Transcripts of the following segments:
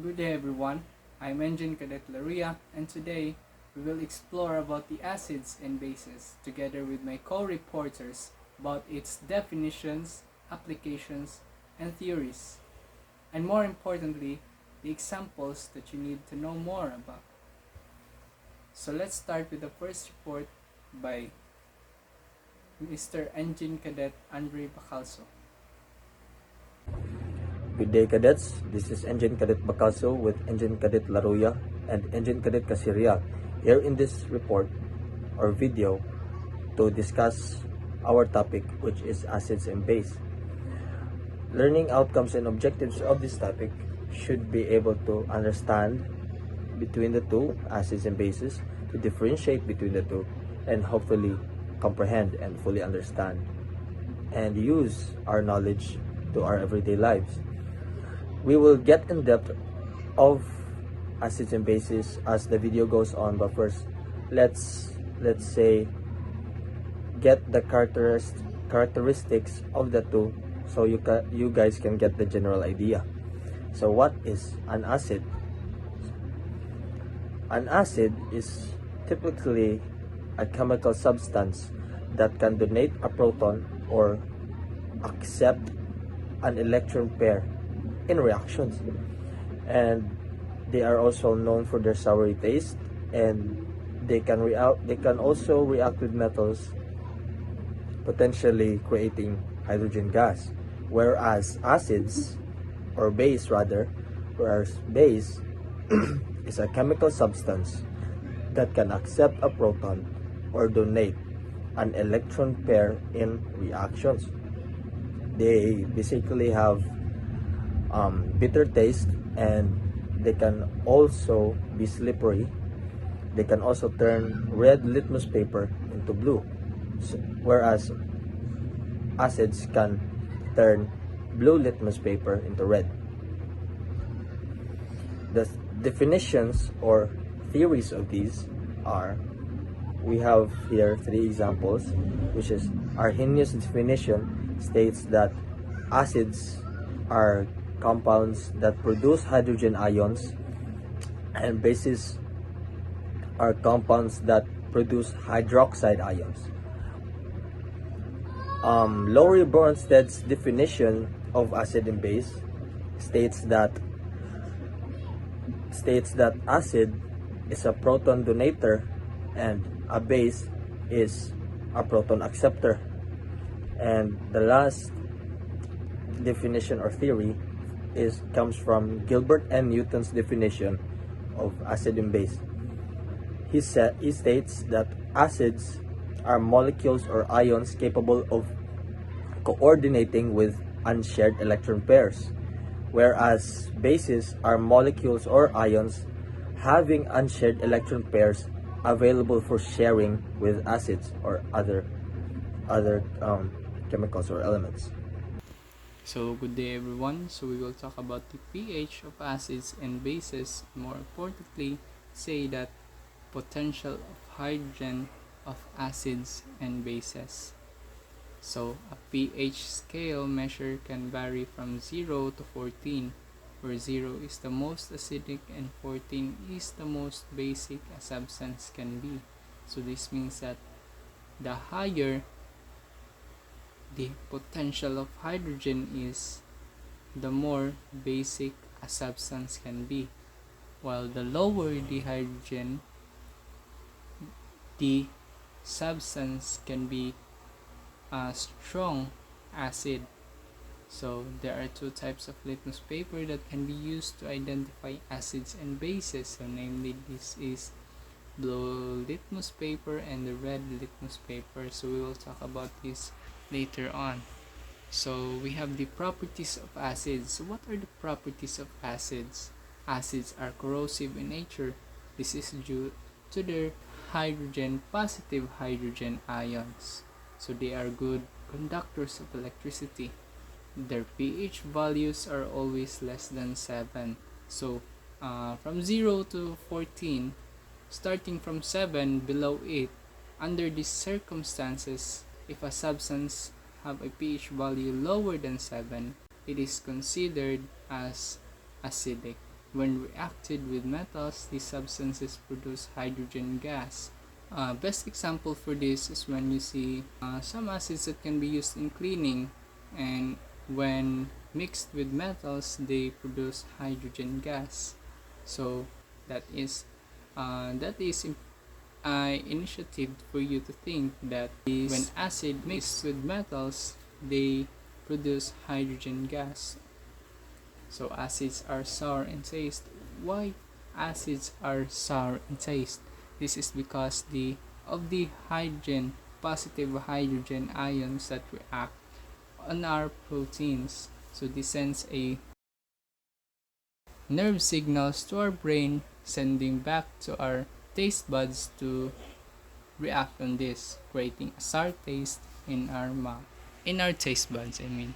Good day everyone, I'm Engine Cadet Laria and today we will explore about the acids and bases together with my co-reporters about its definitions, applications, and theories, and more importantly, the examples that you need to know more about. So let's start with the first report by Mr. Engine Cadet Andre Bacalso. Good day, cadets. This is Engine Cadet Bacalso with Engine Cadet Laruya and Engine Cadet Casiria here in this report or video to discuss our topic, which is acids and base. Learning outcomes and objectives of this topic should be able to understand between the two, acids and bases, to differentiate between the two, and hopefully comprehend and fully understand and use our knowledge to our everyday lives. We will get in depth of acids and bases as the video goes on, but first let's say get the characteristics of the two so you guys can get the general idea. So what is an acid? An acid is typically a chemical substance that can donate a proton or accept an electron pair in reactions, and they are also known for their soury taste, and they can also react with metals, potentially creating hydrogen gas. Whereas base is a chemical substance that can accept a proton or donate an electron pair in reactions. They basically have bitter taste, and they can also be slippery. They can also turn red litmus paper into blue, whereas acids can turn blue litmus paper into red. The definitions or theories of these are, we have here three examples, which is Arrhenius' definition states that acids are compounds that produce hydrogen ions, and bases are compounds that produce hydroxide ions. Laurie Bronsted definition of acid and base states that acid is a proton donator and a base is a proton acceptor. And the last definition or theory comes from Gilbert N. Newton's definition of acid and base. He states that acids are molecules or ions capable of coordinating with unshared electron pairs, whereas bases are molecules or ions having unshared electron pairs available for sharing with acids or other chemicals or elements. So good day everyone. So we will talk about the pH of acids and bases. More importantly, say that potential of hydrogen of acids and bases. So a pH scale measure can vary from 0 to 14, where 0 is the most acidic and 14 is the most basic a substance can be. So this means that the higher the potential of hydrogen is, the more basic a substance can be, while the lower the hydrogen, the substance can be a strong acid. So there are two types of litmus paper that can be used to identify acids and bases. So namely, this is blue litmus paper and the red litmus paper. So we will talk about this later on. So we have the properties of acids. So what are the properties of acids? Acids are corrosive in nature. This is due to their positive hydrogen ions. So they are good conductors of electricity. Their pH values are always less than 7. So from 0 to 14, starting from 7 below 8, under these circumstances, if a substance have a pH value lower than 7, it is considered as acidic. when reacted with metals, these substances produce hydrogen gas. Best example for this is when you see some acids that can be used in cleaning, and when mixed with metals, they produce hydrogen gas. So that is initiative for you to think that when acid mixed with metals, they produce hydrogen gas. So acids are sour in taste. Why acids are sour in taste? This is because of the hydrogen, positive hydrogen ions that react on our proteins. So this sends a nerve signals to our brain, sending back to our taste buds to react on this, creating a sour taste in our mouth. In our taste buds, I mean.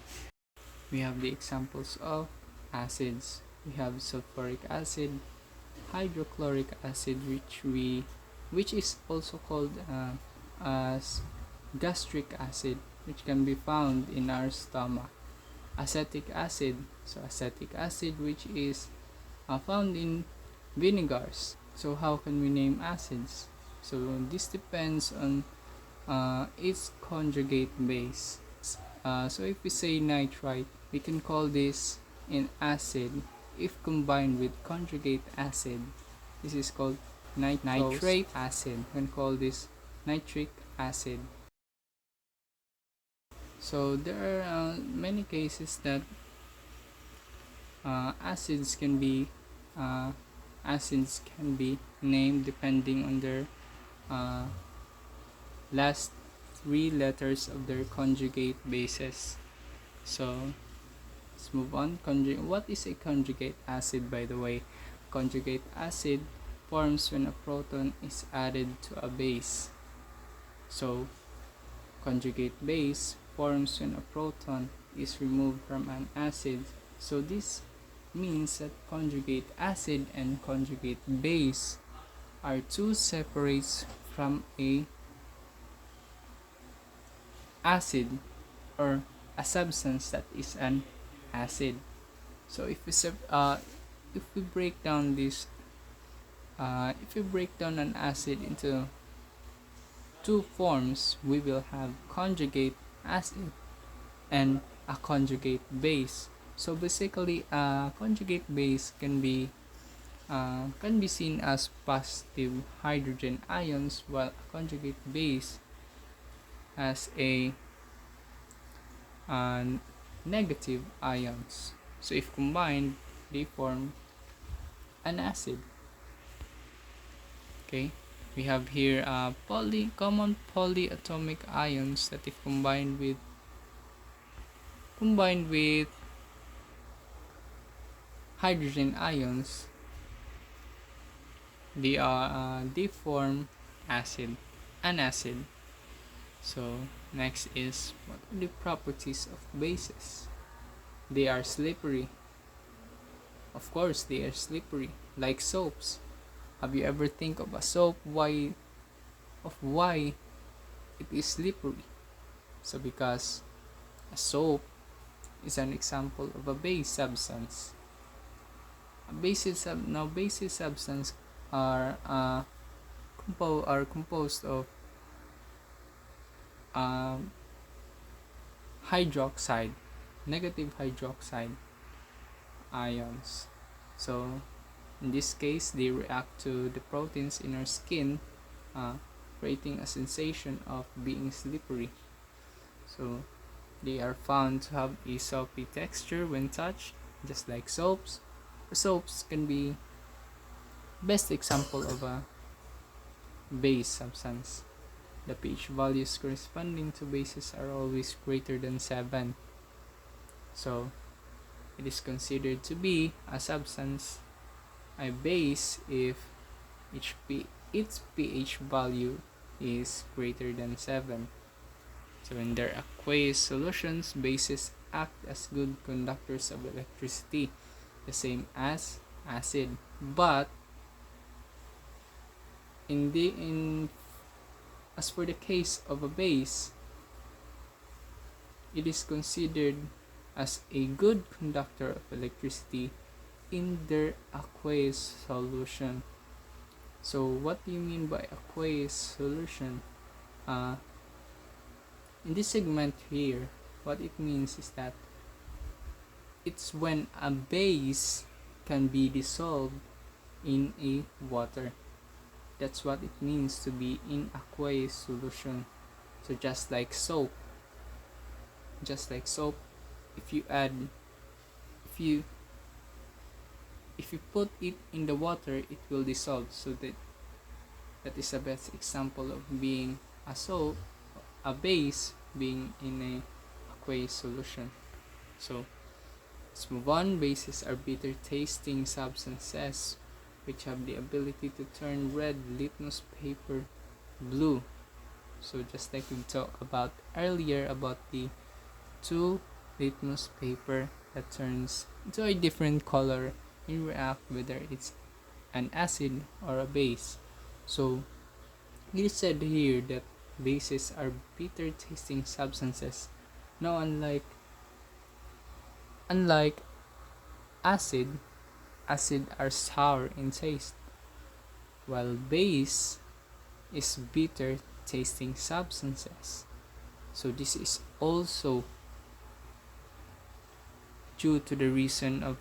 We have the examples of acids. We have sulfuric acid, hydrochloric acid, which is also called as gastric acid, which can be found in our stomach. Acetic acid, so acetic acid, which is found in vinegars. So how can we name acids? So this depends on its conjugate base. So if we say nitrite, we can call this an acid if combined with conjugate acid. This is called nitrate acid. We can call this nitric acid. So there are many cases that acids can be named depending on their last three letters of their conjugate bases. So let's move on. What is a conjugate acid, by the way? Conjugate acid forms when a proton is added to a base. So conjugate base forms when a proton is removed from an acid. So this means that conjugate acid and conjugate base are two separates from a acid, or a substance that is an acid. So if we break down an acid into two forms, we will have conjugate acid and a conjugate base. So basically, a conjugate base can be seen as positive hydrogen ions, while a conjugate base has a negative ions. So if combined, they form an acid. Okay, we have here common polyatomic ions that if combined with hydrogen ions, they form an acid. So next is, what are the properties of bases? They are slippery. Of course, they are slippery, like soaps. Have you ever think of a soap? Why it is slippery? So because a soap is an example of a base substance. Base substance are composed of hydroxide, negative hydroxide ions. So in this case, they react to the proteins in our skin, creating a sensation of being slippery. So they are found to have a soapy texture when touched, just like soaps. Soaps can be best example of a base substance. The pH values corresponding to bases are always greater than 7. So it is considered to be a substance, a base, if its pH value is greater than 7. So in their aqueous solutions, bases act as good conductors of electricity, the same as acid. But as for the case of a base, it is considered as a good conductor of electricity in their aqueous solution. So what do you mean by aqueous solution? Uh, in this segment here, what it means is that it's when a base can be dissolved in a water. That's what it means to be in aqueous solution. So just like soap, if you add, if you if you put it in the water, it will dissolve. So that is the best example of being a soap, a base being in a aqueous solution. So let's move on. Bases are bitter tasting substances which have the ability to turn red litmus paper blue. So just like we talked about earlier about the two litmus paper that turns into a different color in react whether it's an acid or a base. So it is said here that bases are bitter tasting substances. Now unlike acid, acid are sour in taste, while base is bitter tasting substances. So this is also due to the reason of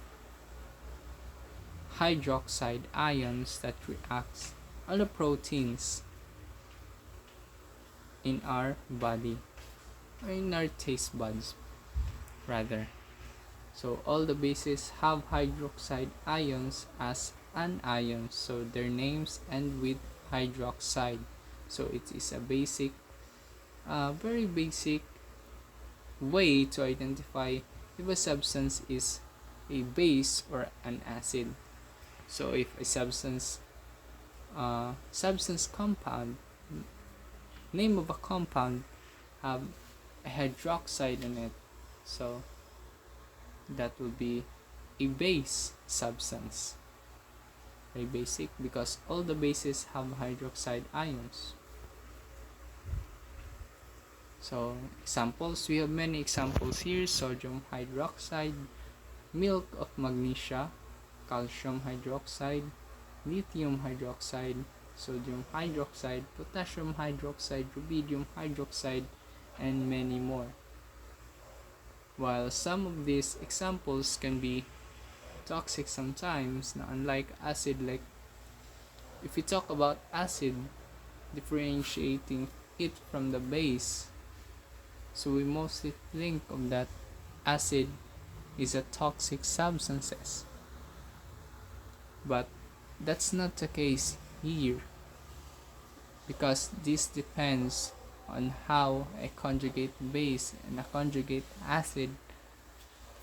hydroxide ions that reacts on the proteins in our body, or in our taste buds rather. So all the bases have hydroxide ions as anions, so their names end with hydroxide. So it is a very basic way to identify if a substance is a base or an acid. So if a substance compound, name of a compound have a hydroxide in it, so that will be a base substance. Very basic because all the bases have hydroxide ions. So examples, we have many examples here: sodium hydroxide, milk of magnesia, calcium hydroxide, lithium hydroxide, sodium hydroxide, potassium hydroxide, rubidium hydroxide, and many more. While some of these examples can be toxic sometimes, unlike acid, like if we talk about acid, differentiating it from the base, so we mostly think of that acid is a toxic substances. But that's not the case here, because this depends on how a conjugate base and a conjugate acid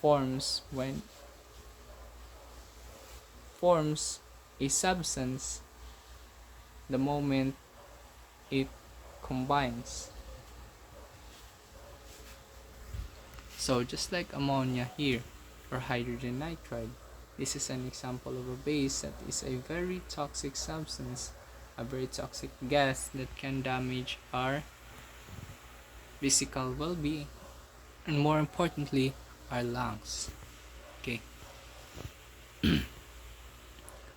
forms a substance the moment it combines. So just like ammonia here, or hydrogen nitride, this is an example of a base that is a very toxic substance, a very toxic gas that can damage our physical well-being, and more importantly, our lungs. Okay.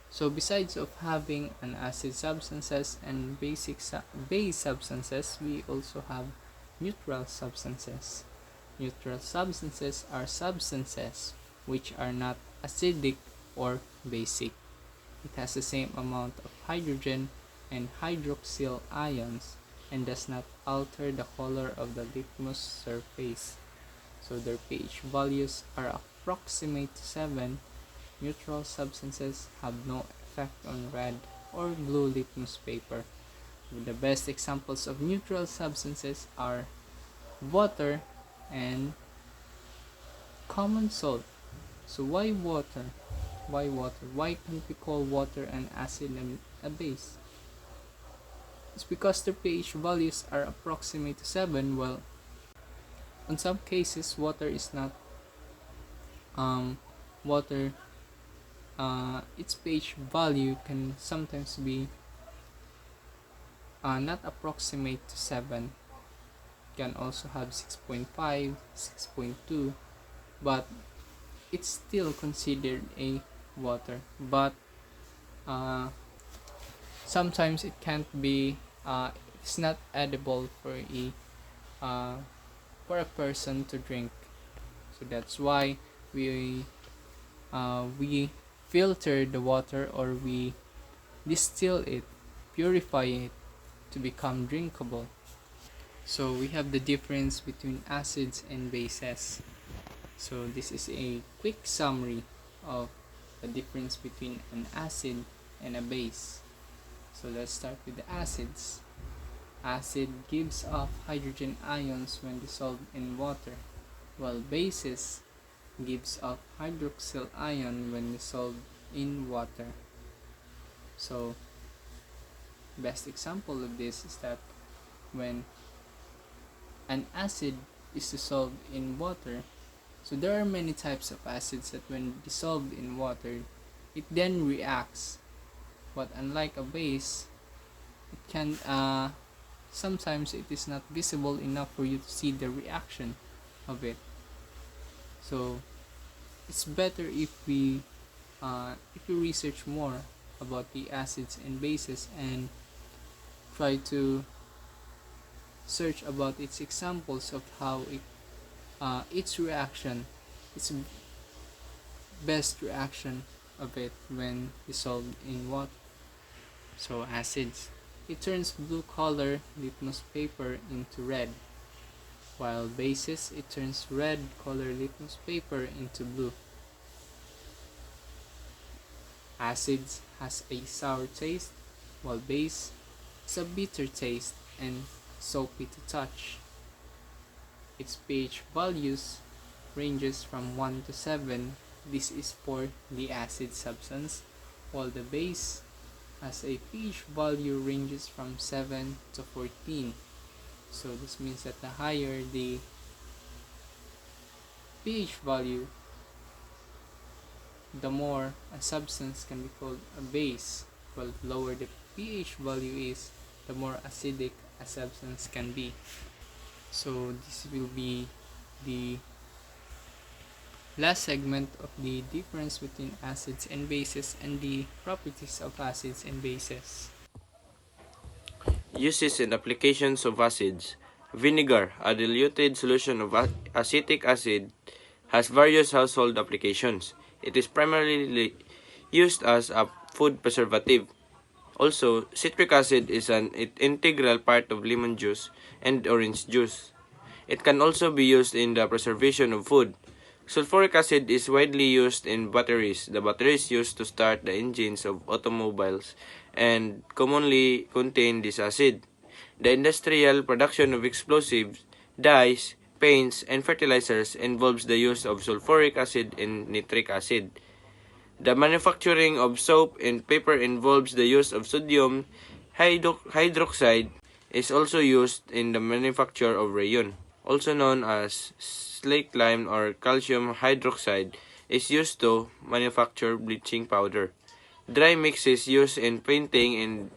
So besides of having an acid substances and base substances, we also have neutral substances. Neutral substances are substances which are not acidic or basic. It has the same amount of hydrogen and hydroxyl ions and does not alter the color of the litmus surface. So their pH values are approximate to 7. Neutral substances have no effect on red or blue litmus paper. The best examples of neutral substances are water and common salt. So why water? Why water? Why can't we call water an acid and a base? It's because their pH values are approximate to 7. Well, in some cases, water is not water. Its pH value can sometimes be not approximate to 7. Can also have 6.5, 6.2, but it's still considered a water, but uh, sometimes it can't be it's not edible uh, for a person to drink. So that's why we filter the water, or we distill it, purify it to become drinkable. So we have the difference between acids and bases. So this is a quick summary of the difference between an acid and a base. So let's start with the acids. Acid gives off hydrogen ions when dissolved in water, while bases gives off hydroxyl ion when dissolved in water. So best example of this is that when an acid is dissolved in water, so there are many types of acids that when dissolved in water, it then reacts. But unlike a base, it can sometimes it is not visible enough for you to see the reaction of it. So it's better if we research more about the acids and bases and try to search about its examples of how its reaction, its best reaction of it when dissolved in water. So acids, it turns blue color litmus paper into red, while bases, it turns red color litmus paper into blue. Acids has a sour taste, while base has a bitter taste and soapy to touch. Its pH values ranges from 1 to 7. This is for the acid substance, while the base has a pH value ranges from 7 to 14. So this means that the higher the pH value, the more a substance can be called a base, while the lower the pH value is, the more acidic a substance can be. So this will be the last segment of the difference between acids and bases and the properties of acids and bases. Uses and applications of acids. Vinegar, a diluted solution of acetic acid, has various household applications. It is primarily used as a food preservative. Also, citric acid is an integral part of lemon juice and orange juice. It can also be used in the preservation of food. Sulfuric acid is widely used in batteries. The batteries used to start the engines of automobiles and commonly contain this acid. The industrial production of explosives, dyes, paints, and fertilizers involves the use of sulfuric acid and nitric acid. The manufacturing of soap and paper involves the use of sodium hydroxide is also used in the manufacture of rayon, also known as slaked lime or calcium hydroxide, is used to manufacture bleaching powder. Dry mixes used in painting and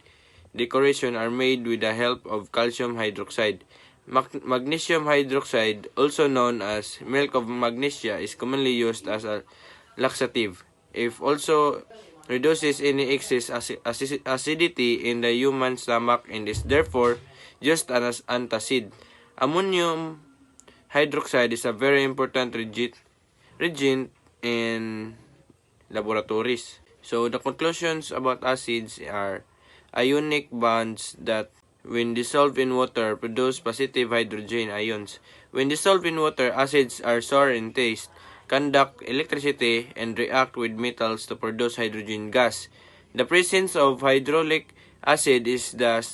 decoration are made with the help of calcium hydroxide. Magnesium hydroxide, also known as milk of magnesia, is commonly used as a laxative. It also reduces any excess acidity in the human stomach and is therefore used as antacid. Ammonium hydroxide is a very important reagent in laboratories. So the conclusions about acids are ionic bonds that when dissolved in water produce positive hydrogen ions. When dissolved in water, acids are sour in taste, conduct electricity, and react with metals to produce hydrogen gas. The presence of hydraulic acid is the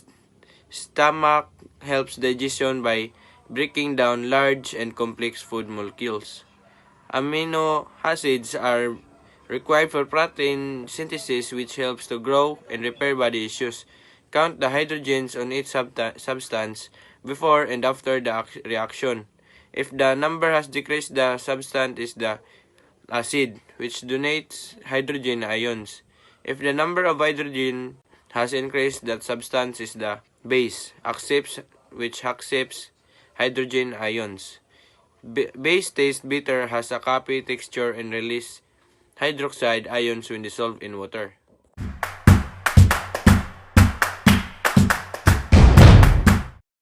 stomach helps digestion by breaking down large and complex food molecules. Amino acids are required for protein synthesis, which helps to grow and repair body issues. Count the hydrogens on each substance before and after the reaction. If the number has decreased, the substance is the acid, which donates hydrogen ions. If the number of hydrogen has increased, that substance is the base, which accepts hydrogen ions. Base taste bitter, has a copy texture, and release hydroxide ions when dissolved in water.